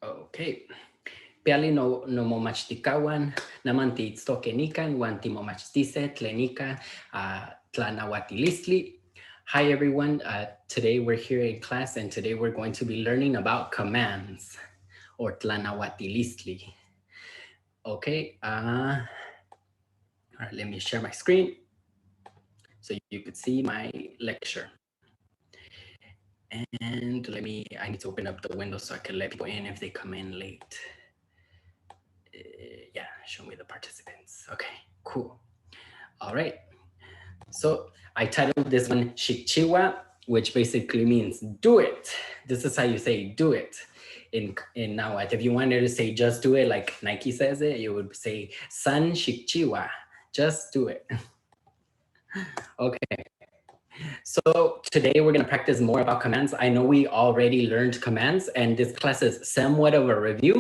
Okay. Piali no momachtikawan, namanti itztokenikan, wan timomachtise, tlenika, tlanahuatilistli. Hi everyone, today we're here in class and today we're going to be learning about commands or tlanahuatilistli. Okay, all right, let me share my screen so you could see my lecture. And I need to open up the window so I can let people in if they come in late. Yeah, show me the participants. Okay, cool. All right. So I titled this one Xicchihua, which basically means do it. This is how you say do it in Nahuatl. If you wanted to say just do it like Nike says it, you would say San Xicchihua, just do it. Okay. So today we're going to practice more about commands. I know we already learned commands and this class is somewhat of a review.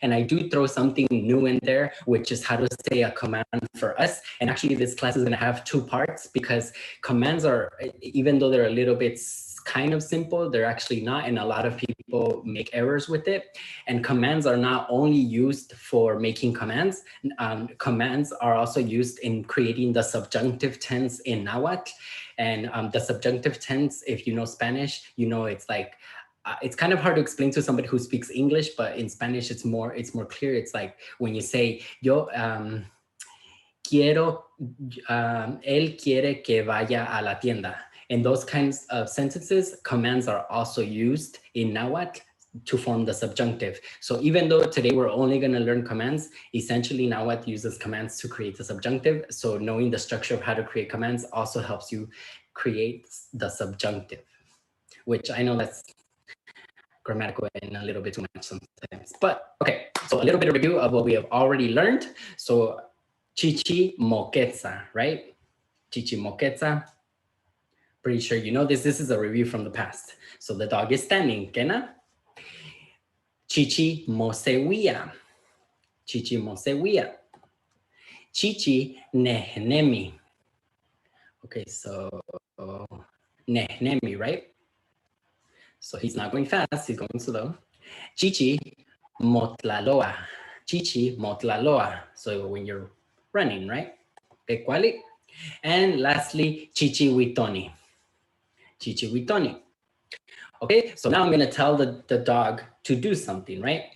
And I do throw something new in there, which is how to say a command for us. And actually this class is going to have two parts because commands are, even though they're a little bit kind of simple, they're actually not. And a lot of people make errors with it. And commands are not only used for making commands. Commands are also used in creating the subjunctive tense in Nahuatl. And the subjunctive tense, if you know Spanish, you know it's like, it's kind of hard to explain to somebody who speaks English, but in Spanish it's more clear. It's like when you say, yo quiero, él quiere que vaya a la tienda. In those kinds of sentences, commands are also used in Nahuatl to form the subjunctive. So even though today we're only going to learn commands, essentially Nahuatl uses commands to create the subjunctive. So knowing the structure of how to create commands also helps you create the subjunctive, which I know that's grammatical and a little bit too much sometimes. But okay, so a little bit of review of what we have already learned. So Xicchihua, right? Xicchihua. Pretty sure you know this. This is a review from the past. So the dog is standing, Kena. Xicchihua. Xicchihua. Xicchinehnemi. Okay, so nehnemi, right? So he's not going fast, he's going slow. Xicchimotlaloa. Xicchimotlaloa. So when you're running, right? Okay, ¿cuál? And lastly, Xicchihuitoni. Xicchihuitoni. Okay, so now I'm gonna tell the dog to do something, right?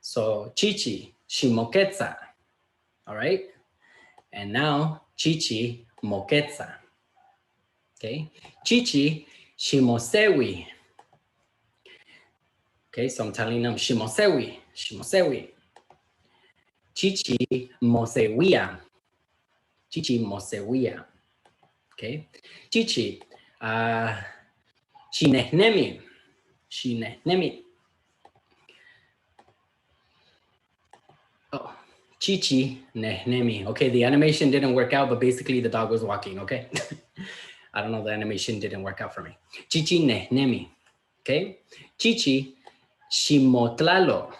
So Chichi, shimoketsa. All right. And now Chichi moketsa. Okay. Chichi shimosewi. Okay, so I'm telling them shimosewi, shimosewi. Chichi mosewia. Chichi mosewia. Okay. Chichi shinehnemi. Shinehnemi. Oh, Chichi nehnemi. Okay, the animation didn't work out, but basically the dog was walking, okay? I don't know, the animation didn't work out for me. Chichi nehnemi, okay? Chichi shimotlalo,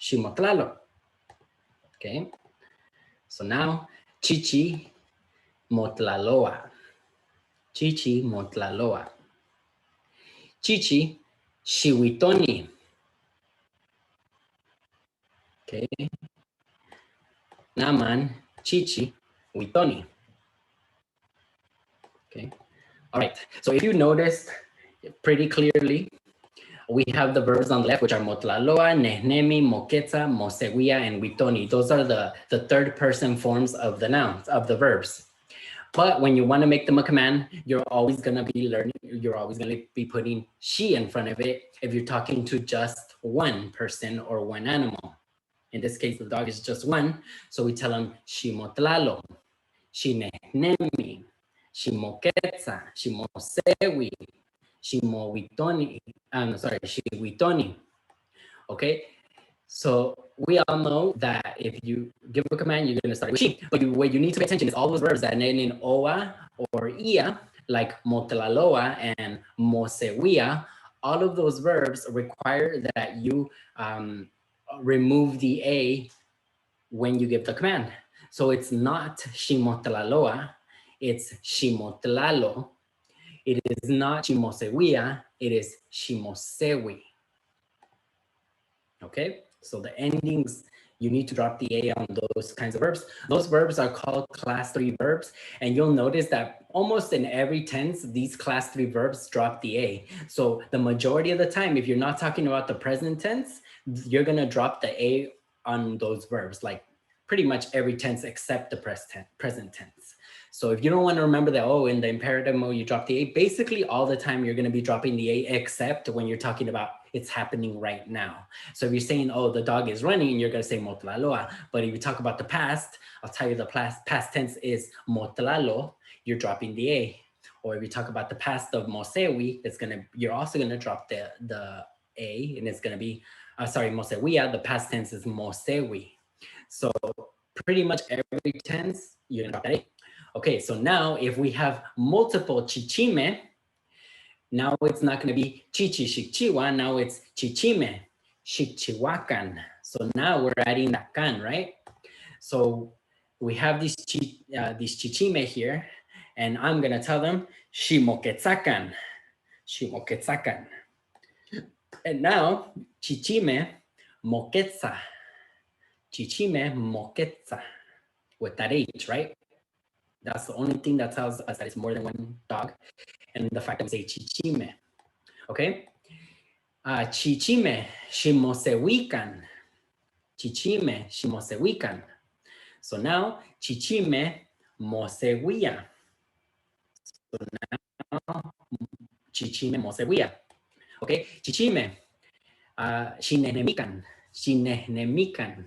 shimotlalo, okay? So now, Chichi motlaloa, Chichi motlaloa. Chichi shiwitoni, okay? Naman Chichi witoni. Okay. All right. So if you noticed pretty clearly, we have the verbs on the left, which are motlaloa, nehnemi, moketza, mosewia, and witoni. Those are the third person forms of the nouns, of the verbs. But when you want to make them a command, you're always going to be learning, you're always going to be putting she in front of it if you're talking to just one person or one animal. In this case, the dog is just one. So we tell them shimotlalo, shinehnemi, shimoketza, shimosewi, shimowitoni. Shiwitoni. Okay. So we all know that if you give a command, you're going to start with she. But what you need to pay attention is all those verbs that end in oa or ia, like motlaloa and mosewia. All of those verbs require that you remove the a when you give the command. So it's not shimotlaloa, it's shimotlalo. It is not shimosewia, it is shimosewi. Okay, so the endings, you need to drop the A on those kinds of verbs. Those verbs are called class 3 verbs. And you'll notice that almost in every tense, these class 3 verbs drop the A. So the majority of the time, if you're not talking about the present tense, you're going to drop the A on those verbs, like pretty much every tense except the present tense. So if you don't want to remember that, oh, in the imperative mode, you drop the A, basically all the time you're going to be dropping the A except when you're talking about it's happening right now. So if you're saying, oh, the dog is running, you're going to say motlaloa. But if you talk about the past, I'll tell you the past tense is motlalo, you're dropping the A. Or if you talk about the past of mosewi, you're also going to drop the A, and it's going to be, mosewia, the past tense is mosewi. So pretty much every tense, you're going to drop that A. Okay, so now if we have multiple chichime, now it's not going to be chichi Xicchihua, now it's chichime, Xicchihuacan. So now we're adding that can, right? So we have these chichime here, and I'm going to tell them ximoquetzacan, ximoquetzacan. And now chichime moquetza, chichime moquetza, with that H, right? That's the only thing that tells us that it's more than one dog. And the fact that we say chichime, okay? Chichime shimosewican, chichime shimosewican. So now chichime mosewia. So now chichime mosewia, okay? Chichime shinehnemican, shinehnemican,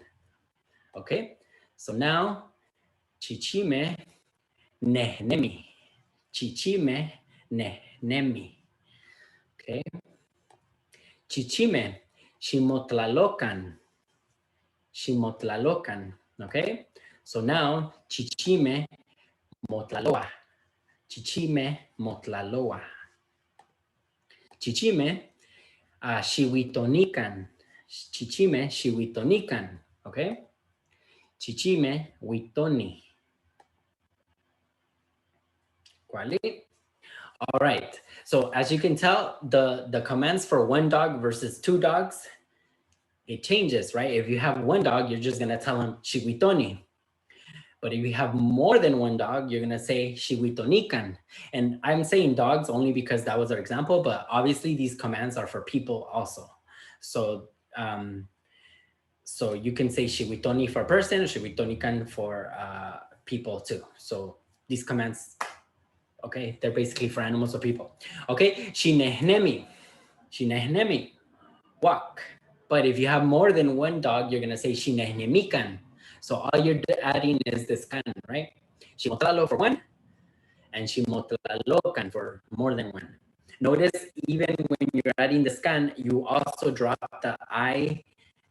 okay? So now chichime nehnemi, chichime nehnemi, okay? Chichime ximotlalocan, ximotlalocan, okay? So now chichime motlaloa, chichime motlaloa. Chichime xihuitonican, chichime xihuitonican, okay? Chichime huitoni. ¿Cuál es? All right, so as you can tell, the commands for one dog versus two dogs, it changes, right? If you have one dog, you're just gonna tell him chihuitoni. But if you have more than one dog, you're gonna say chihuitonican. And I'm saying dogs only because that was our example, but obviously these commands are for people also. So so you can say chihuitoni for a person, chihuitonican for people too. So these commands, okay, they're basically for animals or people. Okay, shinehnemi, shinehnemi, walk. But if you have more than one dog, you're gonna say shinehnemican. So all you're adding is this can, right? Shimotlalo for one, and shimotlalocan for more than one. Notice even when you're adding this can, you also drop the I,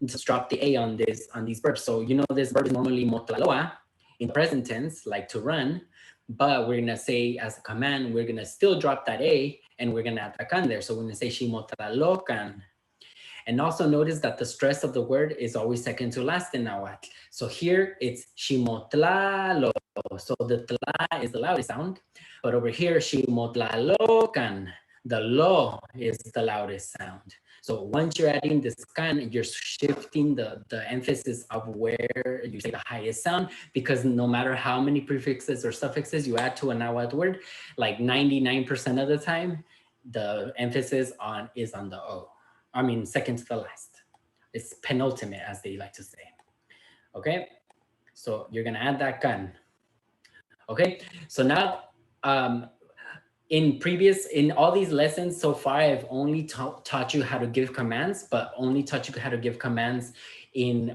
just drop the A on these verbs. So you know this verb is normally motlaloa in present tense, like to run, but we're gonna say as a command, we're gonna still drop that A and we're gonna add the can there. So we're gonna say shimotlalocan. And also notice that the stress of the word is always second to last in Nahuatl. So here it's shimotlalo. So the tla is the loudest sound, but over here, shimotlalocan, the lo is the loudest sound. So once you're adding this can, you're shifting the emphasis of where you say the highest sound, because no matter how many prefixes or suffixes you add to a Nahuatl word, like 99% of the time, the emphasis is on the O. I mean, second to the last. It's penultimate, as they like to say. Okay, so you're gonna add that can. Okay, so now in all these lessons so far, I've only taught you how to give commands, but only taught you how to give commands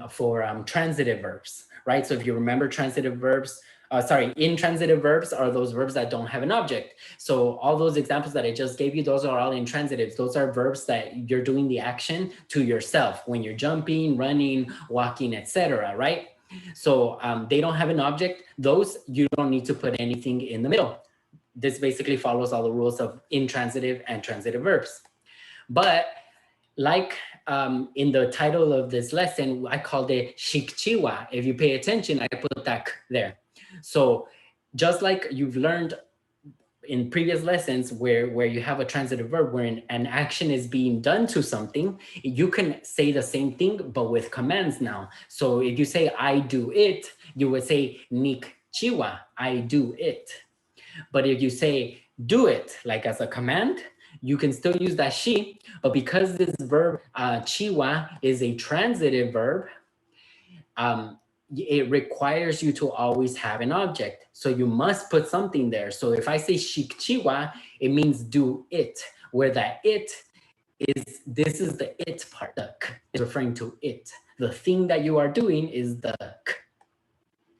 for transitive verbs, right? So if you remember transitive verbs, intransitive verbs are those verbs that don't have an object. So all those examples that I just gave you, those are all intransitives. Those are verbs that you're doing the action to yourself when you're jumping, running, walking, etc., right? So they don't have an object. Those, you don't need to put anything in the middle. This basically follows all the rules of intransitive and transitive verbs. But like in the title of this lesson, I called it Xicchihua. If you pay attention, I put that there. So just like you've learned in previous lessons where you have a transitive verb where an action is being done to something, you can say the same thing, but with commands now. So if you say, I do it, you would say, Xicchihua, I do it. But if you say, do it, like as a command, you can still use that she, but because this verb, chiwa, is a transitive verb, it requires you to always have an object. So you must put something there. So if I say Xicchihua, it means do it, where that it is, this is the it part. The k is referring to it. The thing that you are doing is the k.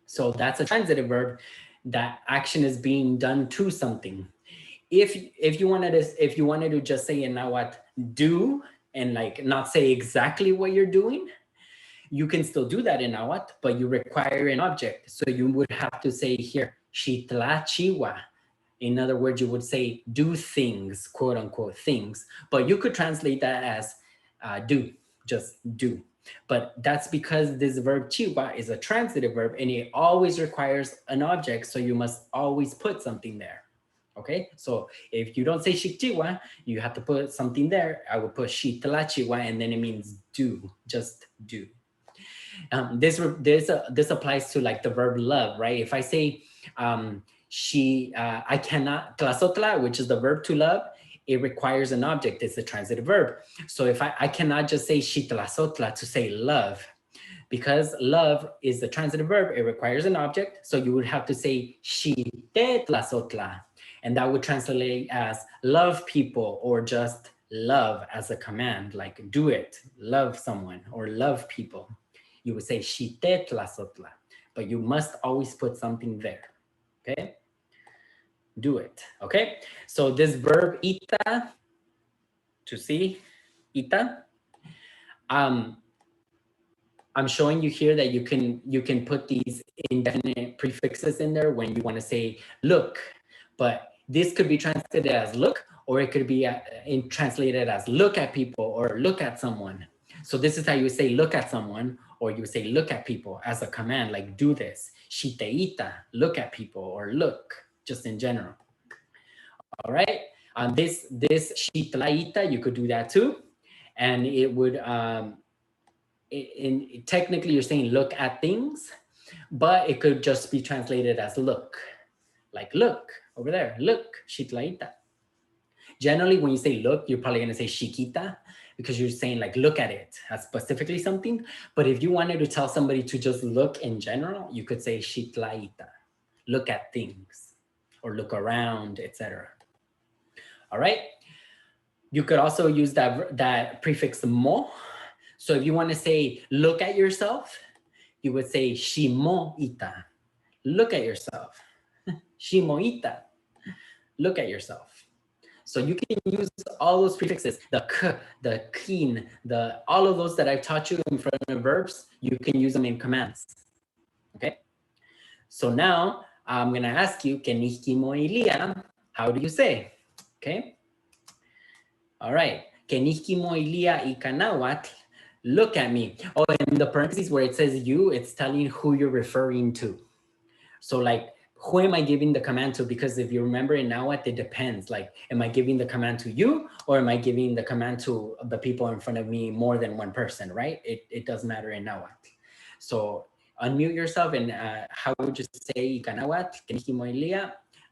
So that's a transitive verb. That action is being done to something. If you wanted to just say in Nahuatl, do, and like not say exactly what you're doing, you can still do that in Nahuatl, but you require an object. So you would have to say here, Xitlachiwa. In other words, you would say do things, quote unquote things, but you could translate that as do, just do. But that's because this verb chiwa is a transitive verb and it always requires an object. So you must always put something there. Okay, so if you don't say Xicchihua, you have to put something there. I would put Xitlachiwa and then it means do, just do. This applies to like the verb love, right? If I say I cannot, tlazotla, which is the verb to love, it requires an object. It's a transitive verb. So if I cannot just say xitlazotla to say love, because love is the transitive verb, it requires an object. So you would have to say xitetlazotla, and that would translate as love people or just love as a command, like do it, love someone or love people. You would say xitetlazotla, but you must always put something there, okay? Do it, okay? So this verb ita, to see, ita, I'm showing you here that you can put these indefinite prefixes in there when you want to say look, but this could be translated as look, or it could be translated as look at people or look at someone. So this is how you say look at someone, or you say look at people as a command, like do this. Shiteita, look at people, or look, just in general. All right. This shitlaita, you could do that too, and it would technically you're saying look at things, but it could just be translated as look, like look over there, look, shitlaita. Generally, when you say look, you're probably going to say chiquita because you're saying like look at it as specifically something. But if you wanted to tell somebody to just look in general, you could say shitlaita, look at things or look around, etc. All right. You could also use that prefix mo. So if you want to say look at yourself, you would say shimoita, look at yourself. Shimoita, look at yourself. So you can use all those prefixes, the k, the kin, all of those that I've taught you in front of verbs, you can use them in commands. Okay. So now I'm going to ask you, kenihkimoilia, how do you say? Okay. All right. Kenihkimoilia ikanawatl, look at me. Oh, in the parentheses where it says you, it's telling who you're referring to. So like, who am I giving the command to? Because if you remember in Nahuatl, it depends. Like, am I giving the command to you, or am I giving the command to the people in front of me, more than one person, right? It does matter in Nahuatl. So unmute yourself and how would you say Nahuatl?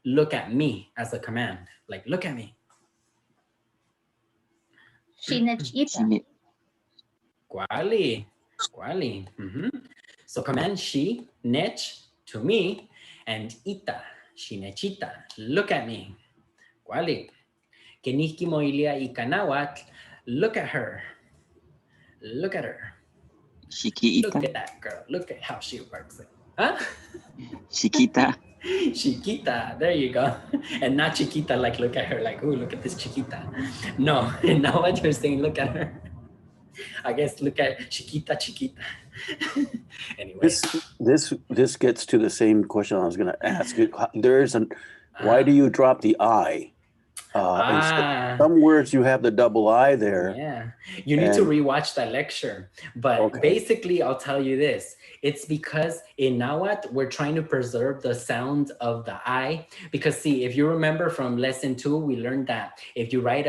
Look at me as a command. Like, look at me. Shinechita. Kuali. So command she, nech, to me, and ita, shinechita, look at me. Kuali. Kenihkimoilia ikanawatl, look at her. Look at her. Chiquita. Look at that girl. Look at how she works it. Huh? Chiquita. Chiquita, there you go. And not chiquita, like look at her, like, oh, look at this chiquita. No, now what you're saying, look at her. I guess look at chiquita. Anyway. This gets to the same question I was going to ask. Why do you drop the I Ah. Some words you have the double I there. Yeah, you need to rewatch that lecture. But Okay. basically, I'll tell you this. It's because in Nahuatl, we're trying to preserve the sound of the I. Because see, if you remember from lesson 2, we learned that if you write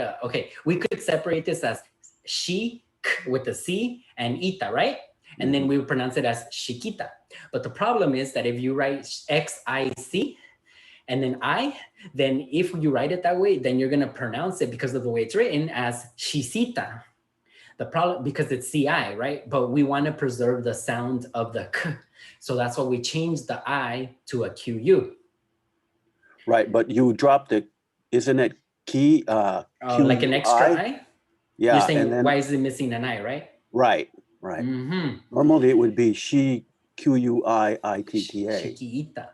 we could separate this as she with the C and ita, right? And then we would pronounce it as chiquita. But the problem is that if you write X-I-C, and then then if you write it that way, then you're going to pronounce it because of the way it's written as shisita. The problem, because it's CI, right? But we want to preserve the sound of the k. So that's why we changed the I to a QU. Right, but you dropped it, isn't it key? Like an extra I? Yeah. You're saying, and then, why is it missing an I, right? Right. Normally it would be she, Q-U-I-I-T-T-A. Chiquita.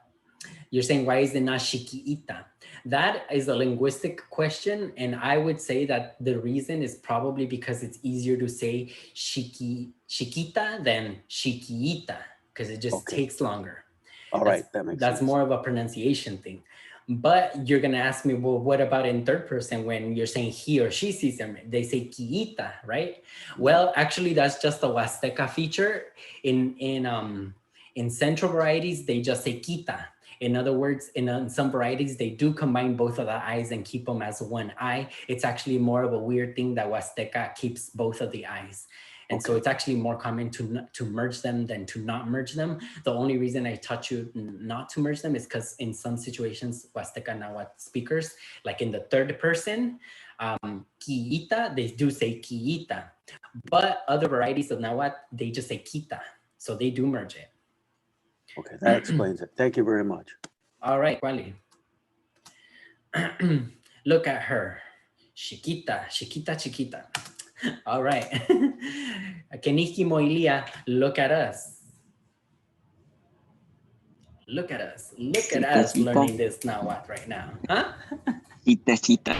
You're saying, why is it not chiquita? That is a linguistic question. And I would say that the reason is probably because it's easier to say chiquita than chiquita, because it just takes longer. All right, that makes sense. That's more of a pronunciation thing. But you're going to ask me, well, what about in third person when you're saying he or she sees them? They say quita, right? Well, actually, that's just a Huasteca feature. In central varieties, they just say quita. In other words, in some varieties, they do combine both of the I's and keep them as one I. It's actually more of a weird thing that Huasteca keeps both of the I's. And so it's actually more common to merge them than to not merge them. The only reason I taught you not to merge them is because in some situations, Huasteca Nahuatl speakers, like in the third person, quita, they do say quita. But other varieties of Nahuatl, they just say quita. So they do merge it. Okay, that explains it. Thank you very much. All right, Wally. Look at her. Chiquita, chiquita, chiquita. All right. Keniki Moilia, look at us. Look at us. Look at us learning this now what right now. Huh? Chita.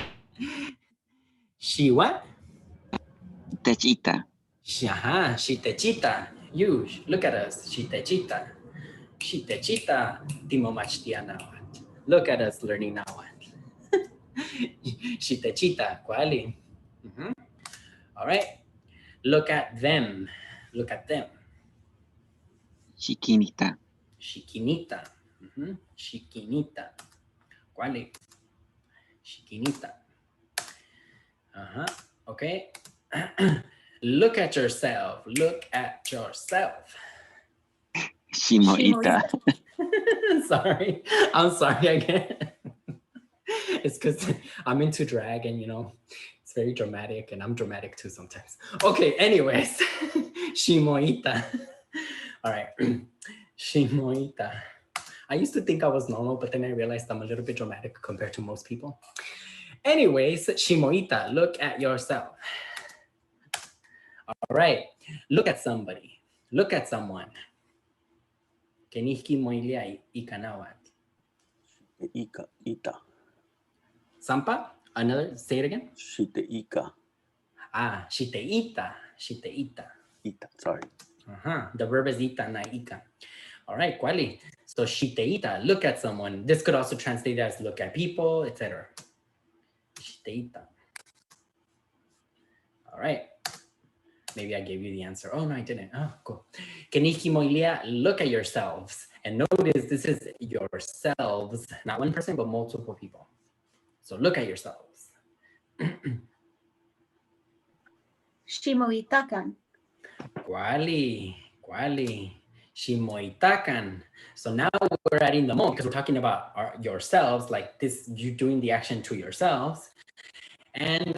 She what? Chita. Chita. You, look at us. Chita. Timo machtia now. Look at us learning now what. Chita. Kuali. All right. Look at them. Look at them. Chiquinita. Chiquinita. Chiquinita. ¿Cuál? Chiquinita. Okay. Look at yourself. Look at yourself. Shimoita. Sorry. I'm sorry again. It's because I'm into drag and, it's very dramatic and I'm dramatic too sometimes. Okay, anyways. Shimoita. All right. Shimoita. I used to think I was normal, but then I realized I'm a little bit dramatic compared to most people. Anyways, Shimoita, look at yourself. All right, look at somebody. Look at someone. Kenihki moilia ikanawat. Ita. Sampa, another, say it again. Shiteika. Shiteita. Ita, sorry. The verb is ita, na ika. All right, Kwali. So shiteita, look at someone. This could also translate as look at people, etc. Shiteita. All right. Maybe I gave you the answer. Oh, no, I didn't. Oh, cool. Keniki moilia, look at yourselves. And notice this is yourselves, not one person, but multiple people. So look at yourselves. Shimoitakan. Kwali. Shimoitakan. So now we're adding the mo because we're talking about yourselves, like this, you doing the action to yourselves. And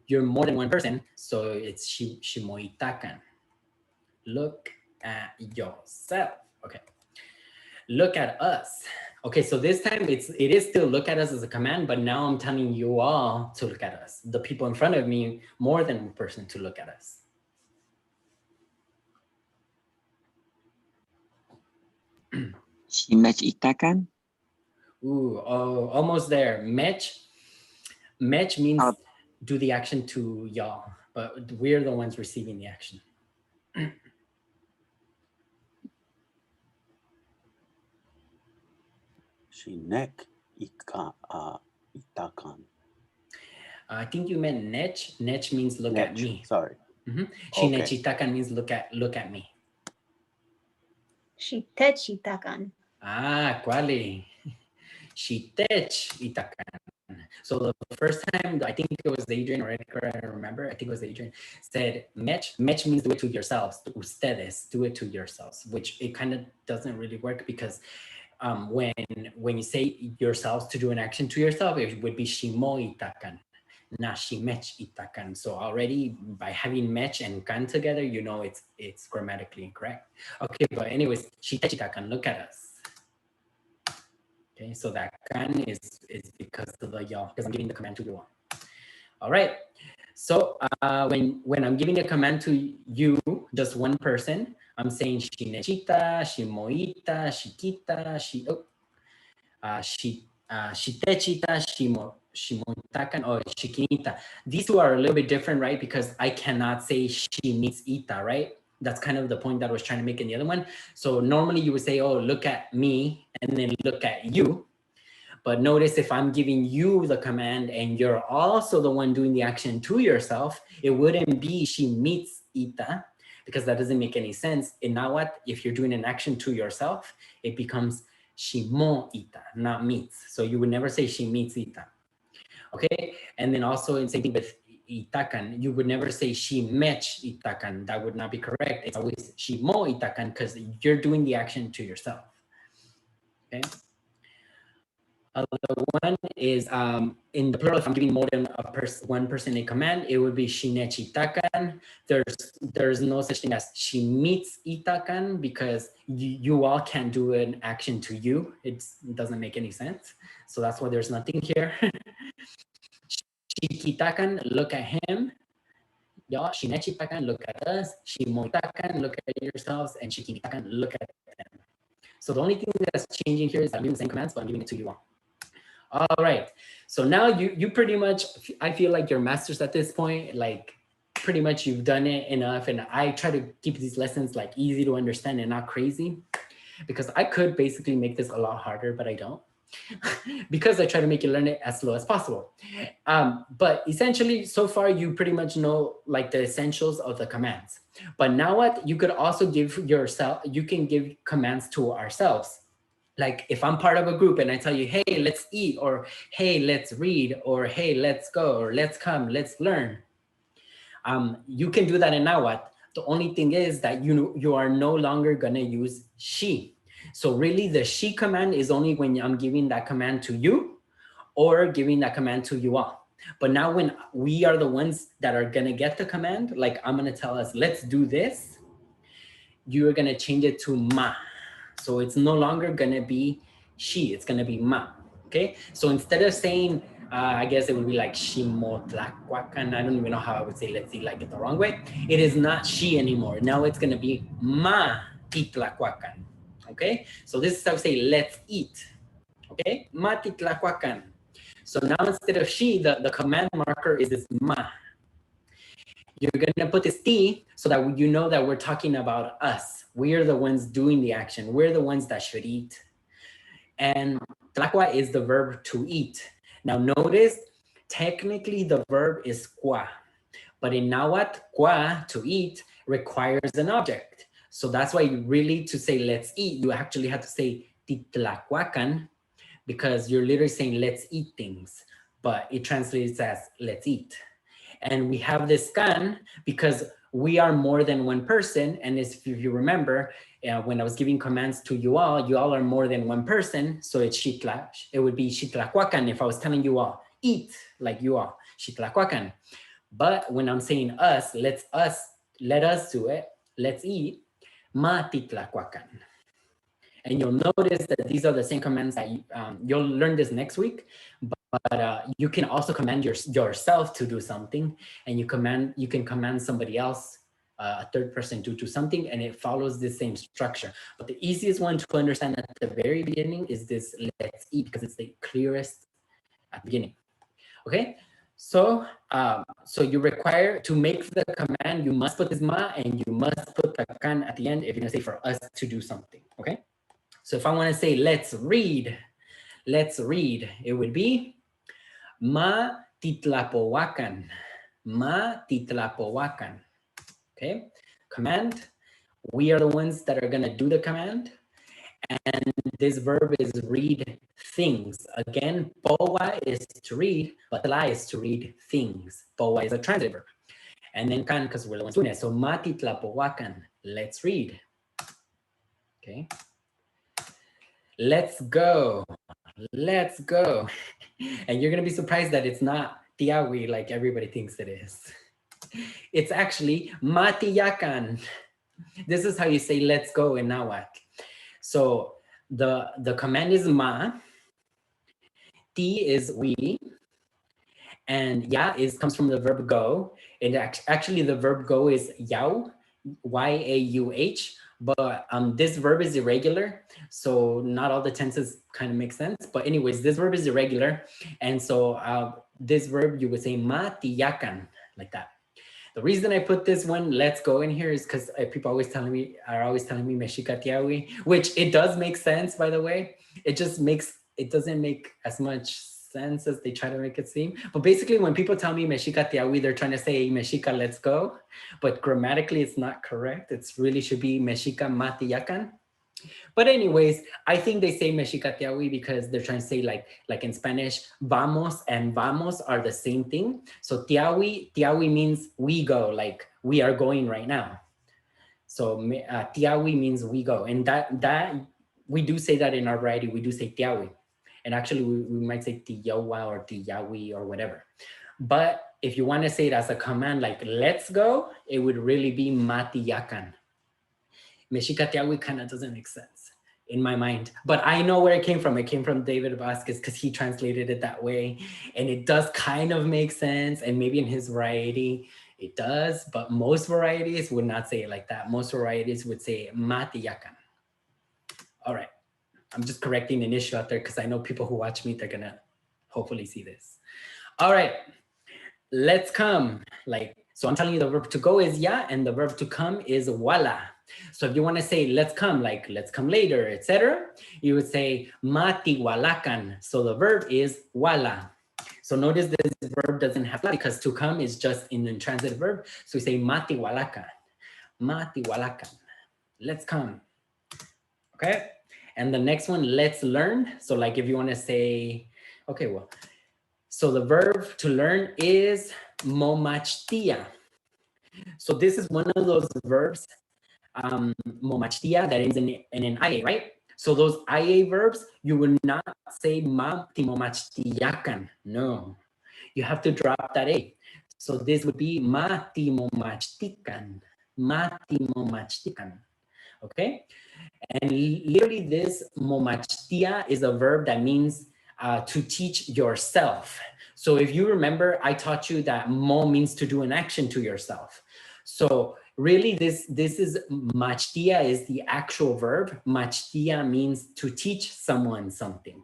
you're more than one person, so it's shimoitakan. Look at yourself. Okay. Look at us. Okay, so this time it is still look at us as a command, but now I'm telling you all to look at us. The people in front of me, more than one person to look at us. Shimechitakan. Ooh, oh, almost there. Mech means do the action to y'all, but we're the ones receiving the action. Shinek itakan. I think you meant nech. Nech means look at Nech, me. sorry. She Okay. nechitakan means look at me. She techitakan. Ah, ¿cuál? She tech itakan. So the first time, I think it was Adrian or Edgar, I don't remember. I think it was Adrian, said mech. Mech means do it to yourselves. Ustedes, do it to yourselves, which it kind of doesn't really work because when you say yourselves to do an action to yourself, it would be shimo itakan, not shimech itakan. So already by having mech and kan together, you know it's grammatically incorrect. Okay, but anyways, shitech itakan, look at us. Okay, so that kan is because of the y'all, because I'm giving the command to you all. All right. So when I'm giving a command to you, just one person, I'm saying shinechita, shimoita, shikita, shitechita, shimoitakan, or shikinita. These two are a little bit different, right? Because I cannot say she meets ita, right? That's kind of the point that I was trying to make in the other one. So normally you would say, oh, look at me, and then look at you. But notice if I'm giving you the command and you're also the one doing the action to yourself, it wouldn't be she meets ita, because that doesn't make any sense. In Nahuatl, if you're doing an action to yourself, it becomes she mo ita, not meets. So you would never say she meets ita. Okay, and then also in same thing with itakan, you would never say she mech itakan. That would not be correct. It's always she mo itakan because you're doing the action to yourself. Okay. The one is in the plural, if I'm giving more than one person a command, it would be shinechitakan. There's no such thing as she meets itakan because you all can't do an action to you. It doesn't make any sense. So that's why there's nothing here. Shikitakan, look at him. Y'all, shinechitakan, look at us. Shimoitakan, look at yourselves. And shikinitakan, look at them. So the only thing that's changing here is I'm giving the same commands, but I'm giving it to you all. All right, so now you pretty much, I feel like you're masters at this point, like pretty much you've done it enough, and I try to keep these lessons like easy to understand and not crazy, because I could basically make this a lot harder, but I don't, because I try to make you learn it as slow as possible. But essentially, so far, you pretty much know like the essentials of the commands. But now what, you could also give yourself, you can give commands to ourselves. Like if I'm part of a group and I tell you, hey, let's eat, or hey, let's read, or hey, let's go, or let's come, let's learn. You can do that in Nahuatl. The only thing is that you are no longer gonna use she. So really the she command is only when I'm giving that command to you or giving that command to you all. But now when we are the ones that are gonna get the command, like I'm gonna tell us, let's do this, you're gonna change it to ma. So it's no longer gonna be she, it's gonna be ma, okay? So instead of saying, I guess it would be like shimotlacuacan, I don't even know how I would say, let's see, like it the wrong way. It is not she anymore. Now it's gonna be ma titlacuacan, okay? So this is how we say, let's eat, okay? Ma titlacuacan. So now instead of she, the command marker is this ma. You're gonna put this T so that you know that we're talking about us. We're the ones doing the action. We're the ones that should eat. And tlacua is the verb to eat. Now notice, technically the verb is qua, but in Nahuatl, qua, to eat, requires an object. So that's why really to say let's eat, you actually have to say titlacuacan, because you're literally saying let's eat things, but it translates as let's eat. And we have this can because we are more than one person. And if you remember, when I was giving commands to you all are more than one person. So it's shitla, it would be shitlacuacan if I was telling you all, eat like you all, shitlacuacan. But when I'm saying us, let us do it, let's eat, ma titlacuacan. And you'll notice that these are the same commands that you'll learn this next week, but you can also command yourself to do something, and you can command somebody else, a third person to do something, and it follows the same structure. But the easiest one to understand at the very beginning is this let's eat, because it's the clearest at the beginning. Okay, so so you require to make the command, you must put this ma and you must put the can at the end if you're gonna say for us to do something. Okay. So if I want to say, let's read, it would be ma titlapohuacan. Ma titlapohuacan. Okay, command. We are the ones that are going to do the command. And this verb is read things. Again, poa is to read, but la is to read things. Poa is a transitive verb. And then can, because we're the ones doing it. So ma titlapohuacan. Let's read. Okay. Let's go. Let's go. And you're going to be surprised that it's not Tiyahui like everybody thinks it is. It's actually Matiyakan. This is how you say let's go in Nahuatl. So the command is ma, ti is we, and ya comes from the verb go. And actually the verb go is yau, Y-A-U-H, but this verb is irregular. So not all the tenses kind of make sense. But anyways, this verb is irregular. And so this verb, you would say ma tiyakan, like that. The reason I put this one, let's go in here, is because people are always telling me Mexica Tiyahui, which it does make sense, by the way. It doesn't make as much sense as they try to make it seem. But basically, when people tell me Mexica Tiyahui, they're trying to say Mexica, let's go. But grammatically, it's not correct. It really should be Mexica Matiyakan. But anyways, I think they say Mexica Tiyahui because they're trying to say like in Spanish, vamos and vamos are the same thing. So Tiyahui means we go, like we are going right now. So Tiyahui means we go. And that we do say that in our variety, we do say Tiyahui. And actually we might say Tiyawa or Tiyahui or whatever. But if you want to say it as a command, like let's go, it would really be Matiyakan. Mexica Tiyahui kind of doesn't make sense in my mind, but I know where it came from. It came from David Vasquez because he translated it that way, and it does kind of make sense. And maybe in his variety it does, but most varieties would not say it like that. Most varieties would say Matiyakan. All right, I'm just correcting an issue out there because I know people who watch me, they're gonna hopefully see this. All right, let's come. So I'm telling you the verb to go is ya, and the verb to come is wala. So if you want to say let's come, like let's come later, etc., you would say mati walakan. So the verb is wala. So notice this verb doesn't have la because to come is just in the intransitive verb. So we say mati walakan. Mati walakan. Let's come. Okay. And the next one, let's learn. So like if you want to say, okay, well, so the verb to learn is momachtia. So this is one of those verbs, momachtia, that ends in an IA, right? So those IA verbs, you will not say ma timomachtiakan. No, you have to drop that A. So this would be ma timomachtikan. Ma timomachtikan. Okay? And literally this momachtia is a verb that means to teach yourself. So if you remember, I taught you that mo means to do an action to yourself. So really this is machtia is the actual verb. Machtia means to teach someone something.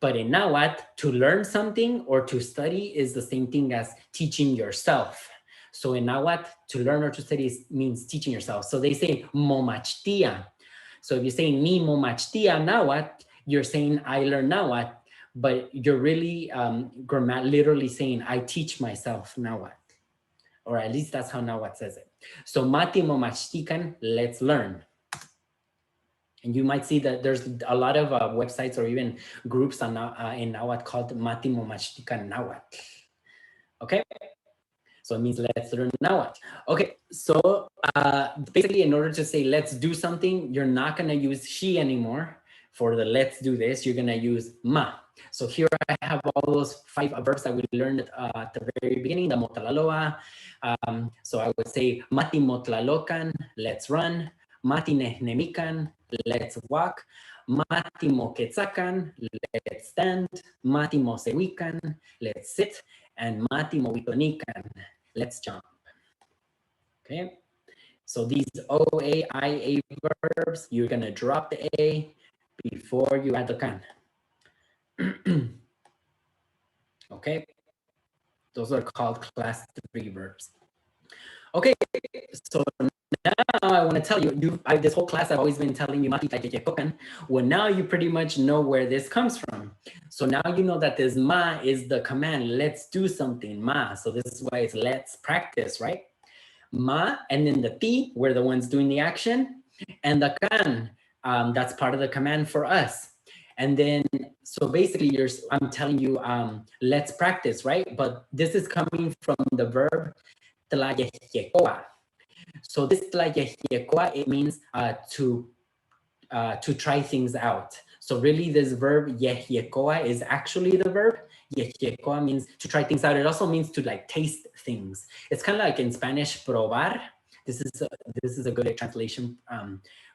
But in Nahuatl, to learn something or to study is the same thing as teaching yourself. So in Nahuatl, to learn or to study means teaching yourself. So they say momachtia. So if you say ni momachtia Nahuatl, you're saying I learn Nahuatl, but you're really literally saying I teach myself Nahuatl. Or at least that's how Nahuatl says it. So mati momachtikan, let's learn. And you might see that there's a lot of websites or even groups in Nahuatl called Mati Momachtikan Nahuatl. Okay? So it means let's learn Nahuatl. Okay, so basically in order to say let's do something, you're not gonna use she anymore. For the let's do this, you're gonna use ma. So here I have all those 5 verbs that we learned at the very beginning, the motlaloa. So I would say mati motlalokan, let's run. Mati nehnemikan, let's walk. Mati moketzakan, let's stand. Mati mosewikan, let's sit. And mati mowitonikan, let's jump. Okay, so these OA, IA verbs, you're gonna drop the A before you add the can. Okay, those are called class 3 verbs. Okay, so now I want to tell you, this whole class I've always been telling you, "Mati Xicchihuacan." Well, now you pretty much know where this comes from. So now you know that this ma is the command, let's do something, ma. So this is why it's let's practice, right? Ma, and then the ti, we're the ones doing the action, and the can, that's part of the command for us. And then, so basically I'm telling you, let's practice, right? But this is coming from the verb tlayejecoa. So this tlayejecoa, it means to try things out. So really this verb yejecoa is actually the verb. Yejecoa means to try things out. It also means to like taste things. It's kind of like in Spanish, probar. This is a good translation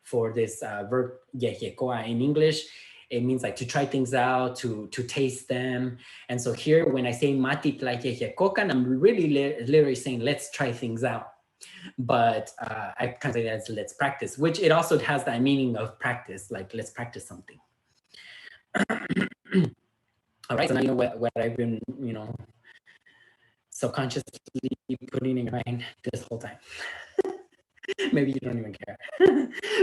for this verb yejecoa. In English, it means like to try things out, to taste them. And so here, when I say mati tlayejecocan, I'm really literally saying let's try things out. But I translate it as let's practice, which it also has that meaning of practice, like let's practice something. All right, so now you know what I've been, subconsciously putting in your mind this whole time. Maybe you don't even care.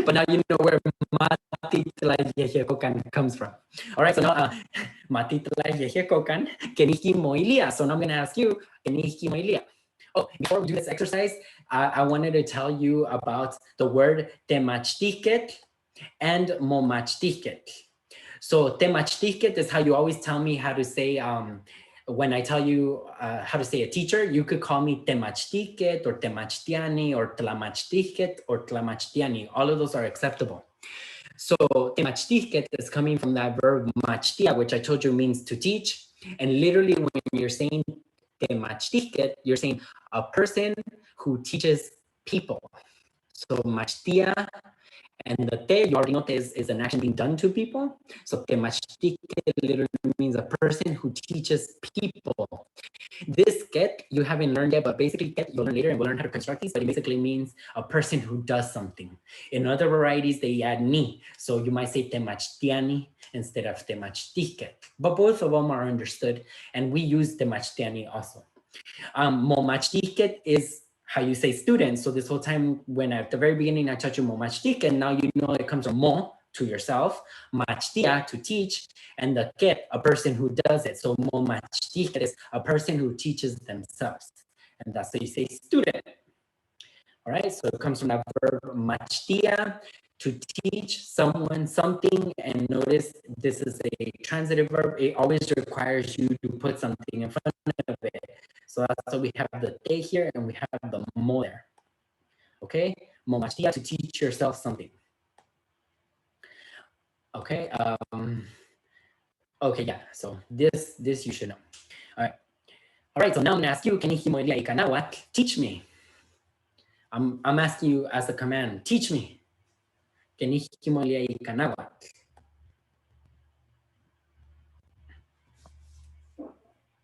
But now you know where mati tlayejecocan comes from. All right, so now mati tlayejecocan, keniki moilia. So now I'm going to ask you, keniki moilia. Oh, before we do this exercise, I wanted to tell you about the word temachtiket and momachtiket. So temachtiket is how you always tell me how to say, when I tell you how to say a teacher, you could call me temachtiket or temachtiani or tlamachtiket or tlamachtiani. All of those are acceptable. So temachtiket is coming from that verb machtia, which I told you means to teach. And literally when you're saying temachtiket, you're saying a person who teaches people. So machtia and the te, you already know is an action being done to people. So temachtiket literally means a person who teaches people. This ket you haven't learned yet, but basically ket you'll learn later and we'll learn how to construct these, but it basically means a person who does something. In other varieties, they add ni. So you might say temachtiani instead of temachtiket. But both of them are understood, and we use temachtiani also. Momachtiket is how you say student. So this whole time, when at the very beginning I taught you momachtiket, now you know it comes from mo, to yourself, machtia, to teach, and the ket, a person who does it. So momachtiket is a person who teaches themselves. And that's how you say student. All right, so it comes from that verb machtia, to teach someone something. And notice this is a transitive verb. It always requires you to put something in front of it. So that's why we have the te here and we have the mo there. Okay, momachtia, to teach yourself something. Okay, okay, yeah, so this you should know. All right, so now I'm gonna ask you, teach me. I'm asking you as a command, teach me.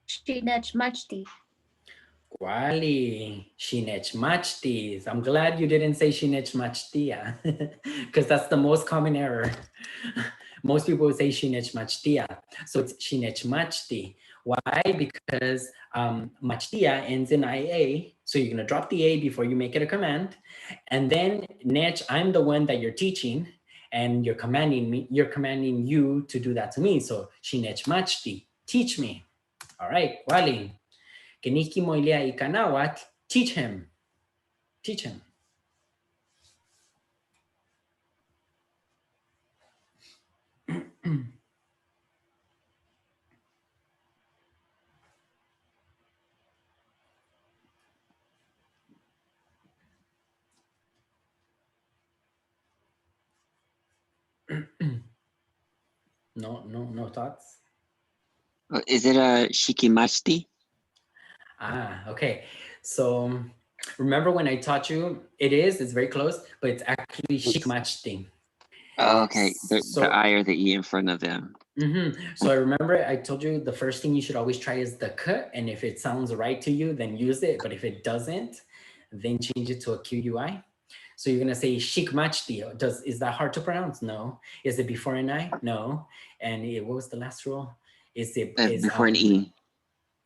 Shinechmachti. Quali, shinechmachti. I'm glad you didn't say shinechmachtia, because that's the most common error. Most people would say shinechmachtia. So it's shinechmachti. Why? Because machtia ends in IA. So you're gonna drop the A before you make it a command. And then nech, I'm the one that you're teaching, and you're commanding me, you're commanding you to do that to me. So shinechmachti, teach me. All right, Quali. Keniki moilea ikanawat, teach him. Teach him. No thoughts? Is it a shikimashti? Ah, okay. So remember when I taught you, it's very close, but it's actually shikmachti. Oh, okay, the I or the E in front of them. So I remember I told you the first thing you should always try is the k, and if it sounds right to you, then use it. But if it doesn't, then change it to a QUI. So you're gonna say shikmachti. Is that hard to pronounce? No. Is it before an I? No. And what was the last rule? Is it Before an E?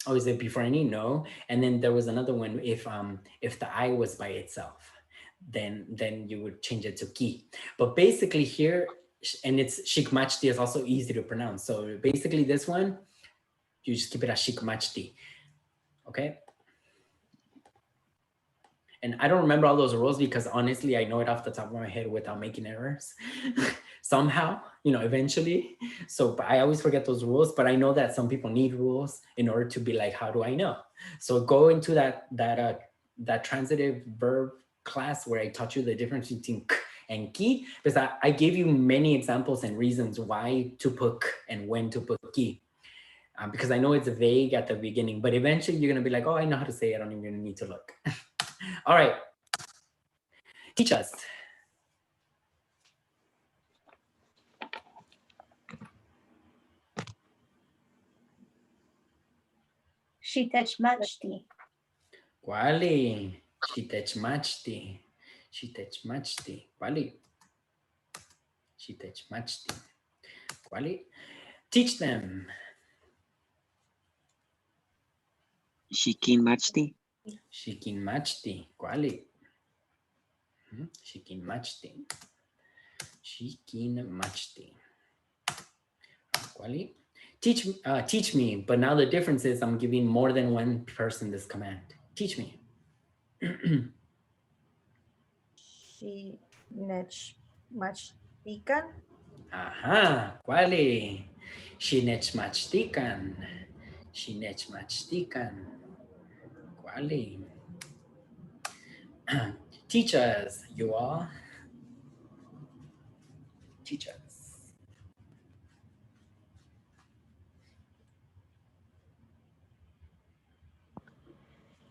Oh, is it before any? No. And then there was another one. If the I was by itself, then you would change it to ki. But basically here, and it's Xicchihua is also easy to pronounce. So basically this one, you just keep it as Xicchihua. Okay. And I don't remember all those rules because honestly, I know it off the top of my head without making errors somehow, eventually. So but I always forget those rules, but I know that some people need rules in order to be like, how do I know? So go into that transitive verb class where I taught you the difference between k and ki, because I gave you many examples and reasons why to put k and when to put ki. Because I know it's vague at the beginning, but eventually you're gonna be like, oh, I know how to say it. I don't even need to look. All right, teach us. Xicchihua. Quali? Xicchihua. Xicchihua. Quali? Xicchihua. Quali? Teach them. Xicchihua. Xicchihua. Quali? Xicchihua. Xicchihua. Quali? Teach me, but now the difference is I'm giving more than one person this command. Teach me. Xicchihua. Aha, quali? Xicchihua. Xicchihua. Quali? Teach us, you all. Teach us.